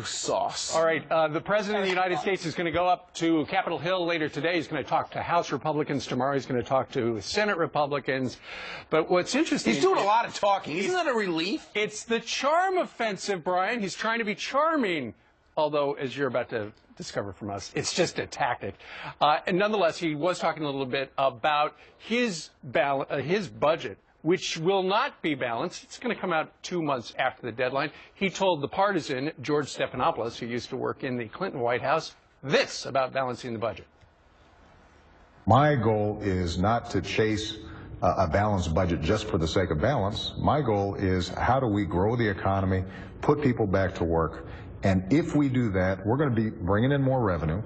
sauce. All right, the President of the United States is going to go up to Capitol Hill later today. He's going to talk to House Republicans tomorrow. He's going to talk to Senate Republicans. But what's interesting... He's doing a lot of talking. Isn't that a relief? It's the charm offensive, Brian. He's trying to be charming. Although, as you're about to discover from us, it's just a tactic. And nonetheless, he was talking a little bit about his budget, which will not be balanced. It's going to come out 2 months after the deadline. He told the partisan, George Stephanopoulos, who used to work in the Clinton White House, this about balancing the budget. My goal is not to chase a balanced budget just for the sake of balance. My goal is how do we grow the economy, put people back to work, and if we do that, we're going to be bringing in more revenue.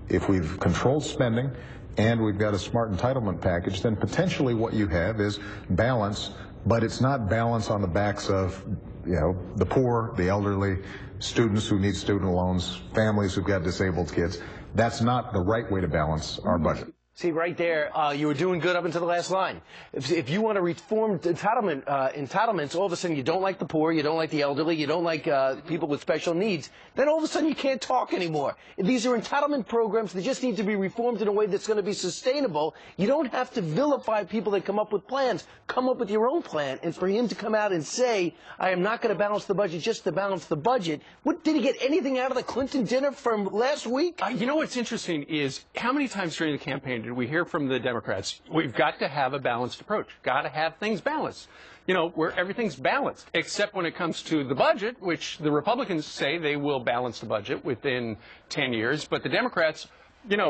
If we've controlled spending, and we've got a smart entitlement package, then potentially what you have is balance, but it's not balance on the backs of, the poor, the elderly, students who need student loans, families who've got disabled kids. That's not the right way to balance our budget. See, right there, you were doing good up until the last line. If you want to reform entitlements, all of a sudden you don't like the poor, you don't like the elderly, you don't like people with special needs, then all of a sudden you can't talk anymore. These are entitlement programs that just need to be reformed in a way that's going to be sustainable. You don't have to vilify people that come up with plans. Come up with your own plan. And for him to come out and say, I am not going to balance the budget just to balance the budget, did he get anything out of the Clinton dinner from last week? You know what's interesting is how many times during the campaign did we hear from the Democrats, we've got to have a balanced approach, got to have things balanced, where everything's balanced, except when it comes to the budget, which the Republicans say they will balance the budget within 10 years, but the Democrats,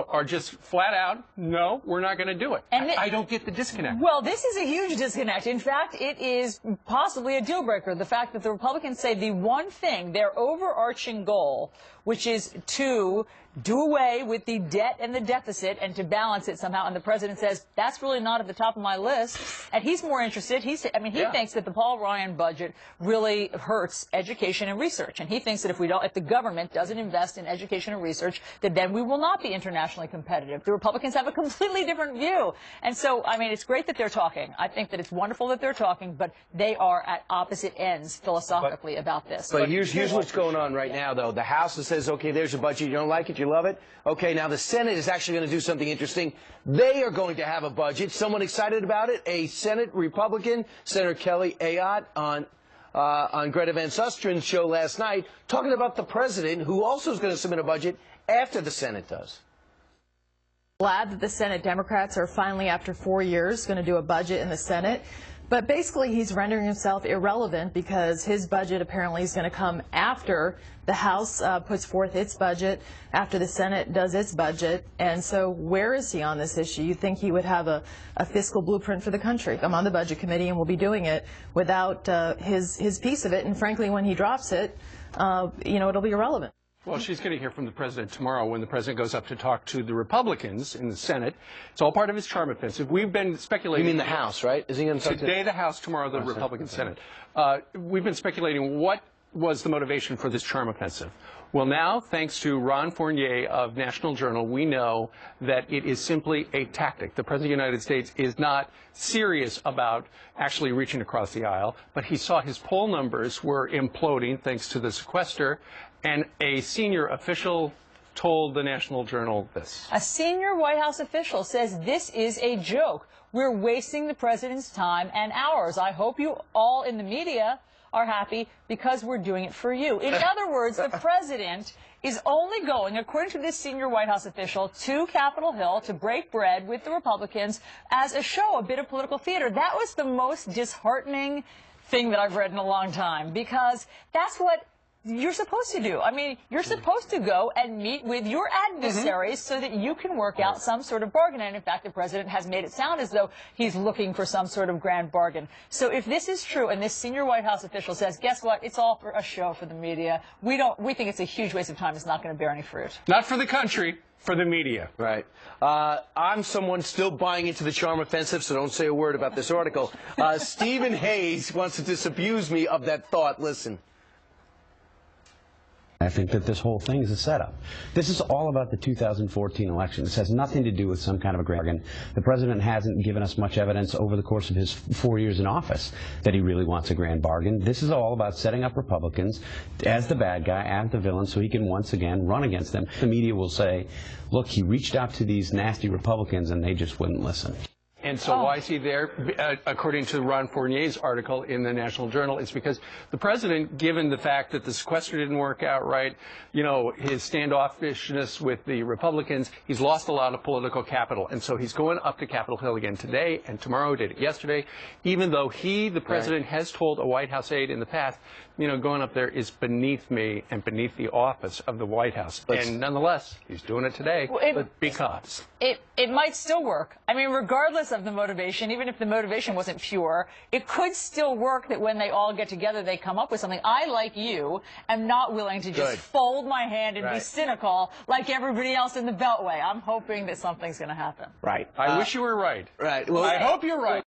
are just flat out, no, we're not going to do it. And I don't get the disconnect. Well, this is a huge disconnect. In fact, it is possibly a deal breaker. The fact that the Republicans say the one thing, their overarching goal, which is to do away with the debt and the deficit and to balance it somehow. And the president says, that's really not at the top of my list. And he's more interested. He thinks that the Paul Ryan budget really hurts education and research. And he thinks that if the government doesn't invest in education and research, that then we will not be internationally competitive. The Republicans have a completely different view. And so, it's great that they're talking. I think that it's wonderful that they're talking, but they are at opposite ends philosophically about this. But here's what's going on right now, though. The House says, okay, there's your budget. You don't like it? You love it? Okay, now the Senate is actually going to do something interesting. They are going to have a budget. Someone excited about it? A Senate Republican, Senator Kelly Ayotte, on Greta Van Susteren's show last night, talking about the president, who also is going to submit a budget after the Senate does. Glad that the Senate Democrats are finally, after 4 years, going to do a budget in the Senate. But basically, he's rendering himself irrelevant because his budget apparently is going to come after the House puts forth its budget, after the Senate does its budget. And so where is he on this issue? You'd think he would have a fiscal blueprint for the country. I'm on the Budget Committee and we'll be doing it without his piece of it. And frankly, when he drops it, it'll be irrelevant. Well, she's going to hear from the president tomorrow when the president goes up to talk to the Republicans in the Senate. It's all part of his charm offensive. We've been speculating. You mean the House, right? Is he going to talk today? The House, tomorrow the Republican Senate. We've been speculating what was the motivation for this charm offensive. Well, now, thanks to Ron Fournier of National Journal, we know that it is simply a tactic. The President of the United States is not serious about actually reaching across the aisle, but he saw his poll numbers were imploding thanks to the sequester, and a senior official told the National Journal this. A senior White House official says this is a joke. We're wasting the president's time and ours. I hope you all in the media are happy because we're doing it for you. In other words, the president is only going, according to this senior White House official, to Capitol Hill to break bread with the Republicans as a show, a bit of political theater. That was the most disheartening thing that I've read in a long time, because that's what you're supposed to do. You're supposed to go and meet with your adversaries so that you can work out some sort of bargain. And in fact, the president has made it sound as though he's looking for some sort of grand bargain. So if this is true, and this senior White House official says, guess what? It's all for a show for the media. We think it's a huge waste of time. It's not going to bear any fruit. Not for the country, for the media. Right. I'm someone still buying into the charm offensive, so don't say a word about this article. Stephen Hayes wants to disabuse me of that thought. Listen. I think that this whole thing is a setup. This is all about the 2014 election. This has nothing to do with some kind of a grand bargain. The president hasn't given us much evidence over the course of his 4 years in office that he really wants a grand bargain. This is all about setting up Republicans as the bad guy, as the villain, so he can once again run against them. The media will say, look, he reached out to these nasty Republicans and they just wouldn't listen. And so why is he there? According to Ron Fournier's article in the National Journal, it's because the president, given the fact that the sequester didn't work out right, you know, his standoffishness with the Republicans, he's lost a lot of political capital. And so he's going up to Capitol Hill again today and tomorrow, did it yesterday, even though he, the president, has told a White House aide in the past, you know, going up there is beneath me and beneath the office of the White House. And nonetheless, he's doing it today because. It might still work. I mean, regardless of the motivation, even if the motivation wasn't pure, it could still work that when they all get together, they come up with something. I, like you, am not willing to just fold my hand and be cynical like everybody else in the Beltway. I'm hoping that something's going to happen. Right. I wish you were right. Right. Well, I hope you're right.